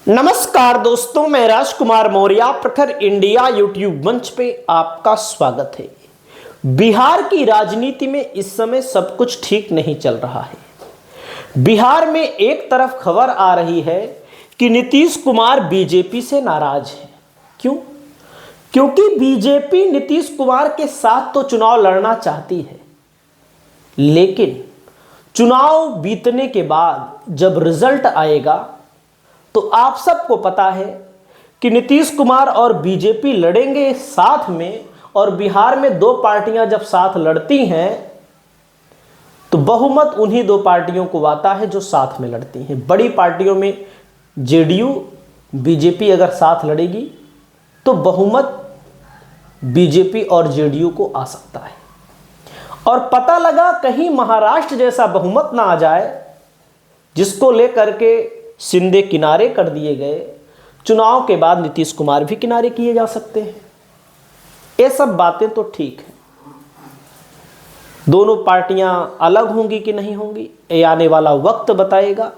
नमस्कार दोस्तों, मैं राजकुमार मौर्य प्रखर इंडिया यूट्यूब मंच पे आपका स्वागत है। बिहार की राजनीति में इस समय सब कुछ ठीक नहीं चल रहा है। बिहार में एक तरफ खबर आ रही है कि नीतीश कुमार बीजेपी से नाराज है। क्यों? क्योंकि बीजेपी नीतीश कुमार के साथ तो चुनाव लड़ना चाहती है, लेकिन चुनाव बीतने के बाद जब रिजल्ट आएगा तो आप सबको पता है कि नीतीश कुमार और बीजेपी लड़ेंगे साथ में, और बिहार में दो पार्टियां जब साथ लड़ती हैं तो बहुमत उन्हीं दो पार्टियों को आता है जो साथ में लड़ती हैं। बड़ी पार्टियों में जेडीयू बीजेपी अगर साथ लड़ेगी तो बहुमत बीजेपी और जेडीयू को आ सकता है। और पता लगा कहीं महाराष्ट्र जैसा बहुमत ना आ जाए जिसको लेकर के शिंदे किनारे कर दिए गए। चुनाव के बाद नीतीश कुमार भी किनारे किए जा सकते हैं। ये सब बातें तो ठीक है, दोनों पार्टियां अलग होंगी कि नहीं होंगी ये आने वाला वक्त बताएगा।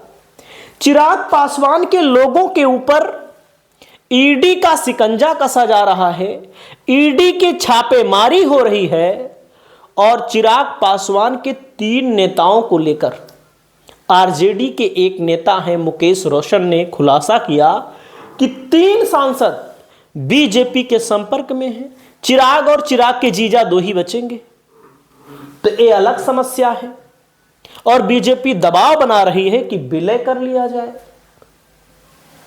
चिराग पासवान के लोगों के ऊपर ईडी का शिकंजा कसा जा रहा है, ईडी के छापेमारी हो रही है, और चिराग पासवान के 3 नेताओं को लेकर आरजेडी के एक नेता हैं मुकेश रोशन ने खुलासा किया कि 3 सांसद बीजेपी के संपर्क में हैं। चिराग और चिराग के जीजा 2 ही बचेंगे, तो ये अलग समस्या है। और बीजेपी दबाव बना रही है कि विलय कर लिया जाए।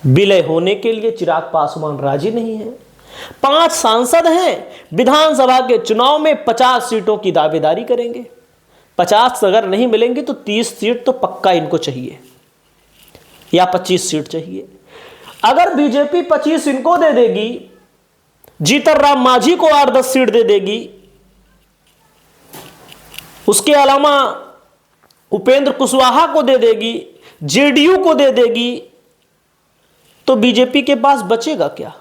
विलय होने के लिए चिराग पासवान राजी नहीं है। 5 सांसद हैं, विधानसभा के चुनाव में 50 सीटों की दावेदारी करेंगे। 50 अगर नहीं मिलेंगे तो 30 सीट तो पक्का इनको चाहिए, या 25 सीट चाहिए। अगर बीजेपी 25 इनको दे देगी, जीतन राम मांझी को 8-10 सीट दे देगी, उसके अलावा उपेंद्र कुशवाहा को दे देगी, जेडीयू को दे देगी, तो बीजेपी के पास बचेगा क्या?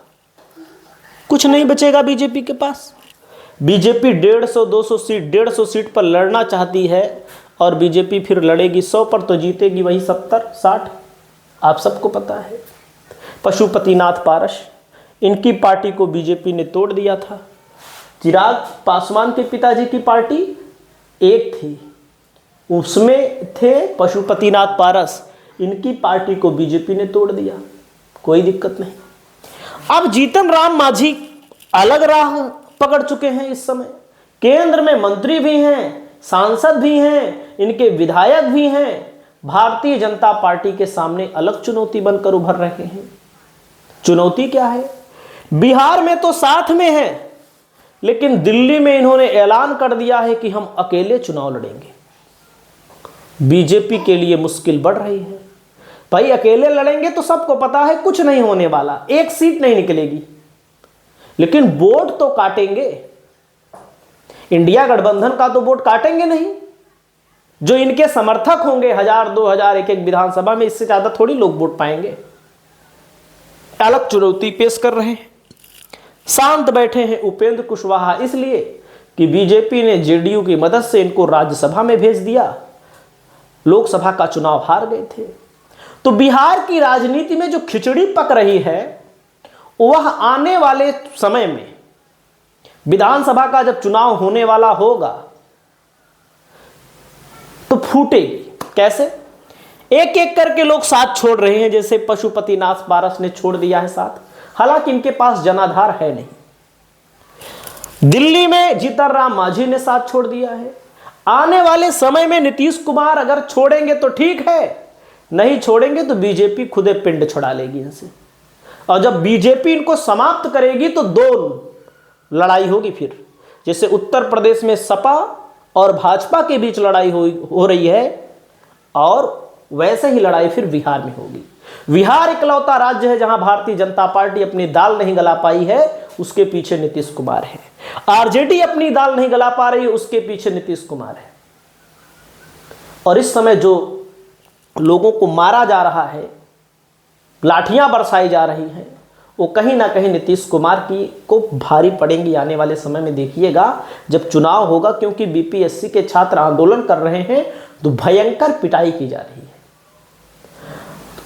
कुछ नहीं बचेगा बीजेपी के पास। बीजेपी 150 सीट पर लड़ना चाहती है, और बीजेपी फिर लड़ेगी 100 पर तो जीतेगी वही 70-60। आप सबको पता है पशुपतिनाथ पारस, इनकी पार्टी को बीजेपी ने तोड़ दिया था। चिराग पासवान के पिताजी की पार्टी एक थी, उसमें थे पशुपतिनाथ पारस, इनकी पार्टी को बीजेपी ने तोड़ दिया। कोई दिक्कत नहीं। अब जीतन राम मांझी अलग राह पकड़ चुके हैं। इस समय केंद्र में मंत्री भी हैं, सांसद भी हैं, इनके विधायक भी हैं। भारतीय जनता पार्टी के सामने अलग चुनौती बनकर उभर रहे हैं। चुनौती क्या है? बिहार में तो साथ में है, लेकिन दिल्ली में इन्होंने ऐलान कर दिया है कि हम अकेले चुनाव लड़ेंगे। बीजेपी के लिए मुश्किल बढ़ रही है। भाई अकेले लड़ेंगे तो सबको पता है कुछ नहीं होने वाला, 1 सीट नहीं निकलेगी, लेकिन वोट तो काटेंगे। इंडिया गठबंधन का तो वोट काटेंगे नहीं। जो इनके समर्थक होंगे 1000-2000 एक विधानसभा में, इससे ज्यादा थोड़ी लोग वोट पाएंगे। अलग चुनौती पेश कर रहे हैं। शांत बैठे हैं उपेंद्र कुशवाहा, इसलिए कि बीजेपी ने जेडीयू की मदद से इनको राज्यसभा में भेज दिया। लोकसभा का चुनाव हार गए थे। तो बिहार की राजनीति में जो खिचड़ी पक रही है वह आने वाले समय में विधानसभा का जब चुनाव होने वाला होगा तो फूटेगी। कैसे? एक एक करके लोग साथ छोड़ रहे हैं, जैसे पशुपतिनाथ पारस ने छोड़ दिया है साथ, हालांकि इनके पास जनाधार है नहीं। दिल्ली में जीतन राम मांझी ने साथ छोड़ दिया है। आने वाले समय में नीतीश कुमार अगर छोड़ेंगे तो ठीक है, नहीं छोड़ेंगे तो बीजेपी खुदे पिंड छुड़ा लेगी इनसे। और जब बीजेपी इनको समाप्त करेगी तो 2 लड़ाई होगी फिर। जैसे उत्तर प्रदेश में सपा और भाजपा के बीच लड़ाई हो रही है, और वैसे ही लड़ाई फिर बिहार में होगी। बिहार इकलौता राज्य है जहां भारतीय जनता पार्टी अपनी दाल नहीं गला पाई है, उसके पीछे नीतीश कुमार है। आरजेडी अपनी दाल नहीं गला पा रही है, उसके पीछे नीतीश कुमार है। और इस समय जो लोगों को मारा जा रहा है, लाठियां बरसाई जा रही हैं, वो कहीं ना कहीं नीतीश कुमार की को भारी पड़ेंगी आने वाले समय में। देखिएगा जब चुनाव होगा, क्योंकि बीपीएससी के छात्र आंदोलन कर रहे हैं तो भयंकर पिटाई की जा रही है।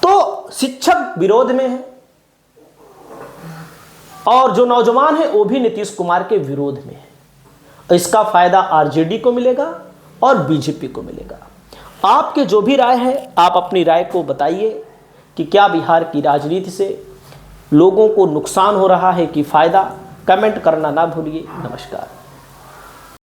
तो शिक्षक विरोध में है और जो नौजवान है वो भी नीतीश कुमार के विरोध में है। इसका फायदा आरजेडी को मिलेगा और बीजेपी को मिलेगा। आपके जो भी राय है, आप अपनी राय को बताइए कि क्या बिहार की राजनीति से लोगों को नुकसान हो रहा है कि फायदा। कमेंट करना ना भूलिए। नमस्कार।